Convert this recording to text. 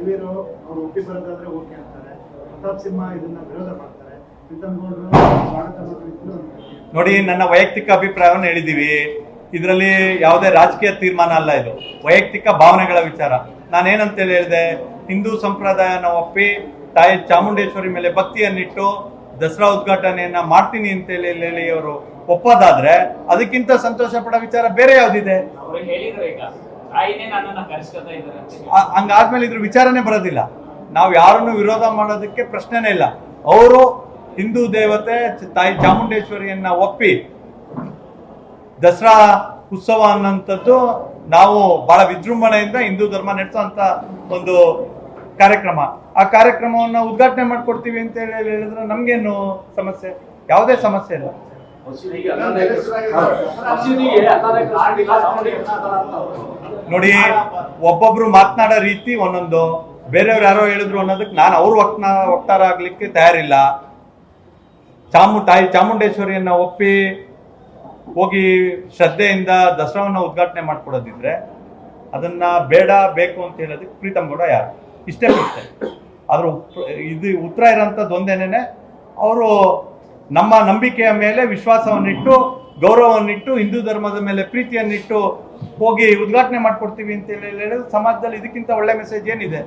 ಯದುವೀರು ಅವ್ರು ಒಪ್ಪಿ ಬರೋದಾದ್ರೆ ಓಕೆ ಅಂತಾರೆ, ಪ್ರತಾಪ್ ಸಿಂಹ ಇದನ್ನ ವಿರೋಧ ಮಾಡ್ತಾರೆ, ಪ್ರೀತಮ್ಗೌಡರು ಸ್ವಾಗತ ಮಾಡೋದು. ನೋಡಿ, ನನ್ನ ವೈಯಕ್ತಿಕ ಅಭಿಪ್ರಾಯವನ್ನು ಹೇಳಿದ್ದೀವಿ. ಇದರಲ್ಲಿ ಯಾವುದೇ ರಾಜಕೀಯ ತೀರ್ಮಾನ ಅಲ್ಲ, ಇದು ವೈಯಕ್ತಿಕ ಭಾವನೆಗಳ ವಿಚಾರ. ನಾನೇನಂತೇಳಿ ಹೇಳಿದೆ, ಹಿಂದೂ ಸಂಪ್ರದಾಯನ ಒಪ್ಪಿ ತಾಯಿ ಚಾಮುಂಡೇಶ್ವರಿ ಮೇಲೆ ಭಕ್ತಿಯನ್ನಿಟ್ಟು ದಸರಾ ಉದ್ಘಾಟನೆಯನ್ನ ಮಾಡ್ತೀನಿ ಅಂತೇಳಿ ಹೇಳಿ ಅವರು ಒಪ್ಪೋದಾದ್ರೆ ಅದಕ್ಕಿಂತ ಸಂತೋಷ ಪಡೋ ವಿಚಾರ ಬೇರೆ ಯಾವ್ದಿದೆ? ಹಂಗಾದ್ಮೇಲೆ ಇದ್ರ ವಿಚಾರನೇ ಬರೋದಿಲ್ಲ. ನಾವು ಯಾರನ್ನು ವಿರೋಧ ಮಾಡೋದಕ್ಕೆ ಪ್ರಶ್ನೆನೇ ಇಲ್ಲ. ಅವರು ಹಿಂದೂ ದೇವತೆ ತಾಯಿ ಚಾಮುಂಡೇಶ್ವರಿಯನ್ನ ಒಪ್ಪಿ ದಸರಾ ಉತ್ಸವ ಅನ್ನೋಂಥದ್ದು ನಾವು ಬಹಳ ವಿಜೃಂಭಣೆಯಿಂದ ಹಿಂದೂ ಧರ್ಮ ನಡೆಸುವಂತ ಒಂದು ಕಾರ್ಯಕ್ರಮ. ಆ ಕಾರ್ಯಕ್ರಮವನ್ನ ಉದ್ಘಾಟನೆ ಮಾಡ್ಕೊಡ್ತೀವಿ ಅಂತ ಹೇಳಿದ್ರೆ ನಮ್ಗೇನು ಸಮಸ್ಯೆ? ಯಾವುದೇ ಸಮಸ್ಯೆ ಇಲ್ಲ. ನೋಡಿ, ಒಬ್ಬೊಬ್ರು ಮಾತನಾಡೋ ರೀತಿ ಒಂದೊಂದು, ಬೇರೆಯವ್ರು ಯಾರೋ ಹೇಳಿದ್ರು ಅನ್ನೋದಕ್ಕೆ ನಾನು ಅವ್ರ ವಕ್ತಾರ ಆಗ್ಲಿಕ್ಕೆ ತಯಾರಿಲ್ಲ. ತಾಯಿ ಚಾಮುಂಡೇಶ್ವರಿಯನ್ನ ಒಪ್ಪಿ ಹೋಗಿ ಶ್ರದ್ಧೆಯಿಂದ ದಸರಾವನ್ನ ಉದ್ಘಾಟನೆ ಮಾಡ್ಕೊಡೋದಿದ್ರೆ ಅದನ್ನ ಬೇಡ ಬೇಕು ಅಂತ ಹೇಳೋದಕ್ಕೆ ಪ್ರೀತಮ್ಗೌಡ ಯಾರು? ಇಷ್ಟೇ ಪ್ರಶ್ನೆ. ಆದ್ರ ಇದು ಉತ್ತರ ಇರೋಂಥದ್ದು ಒಂದೇನೇನೆ, ಅವರು ನಮ್ಮ ನಂಬಿಕೆಯ ಮೇಲೆ ವಿಶ್ವಾಸವನ್ನಿಟ್ಟು, ಗೌರವವನ್ನಿಟ್ಟು, ಹಿಂದೂ ಧರ್ಮದ ಮೇಲೆ ಪ್ರೀತಿಯನ್ನಿಟ್ಟು ಹೋಗಿ ಉದ್ಘಾಟನೆ ಮಾಡ್ಕೊಡ್ತೀವಿ ಅಂತ ಹೇಳಿ ಹೇಳಿದ್ರೆ ಸಮಾಜದಲ್ಲಿ ಇದಕ್ಕಿಂತ ಒಳ್ಳೆ ಮೆಸೇಜ್ ಏನಿದೆ?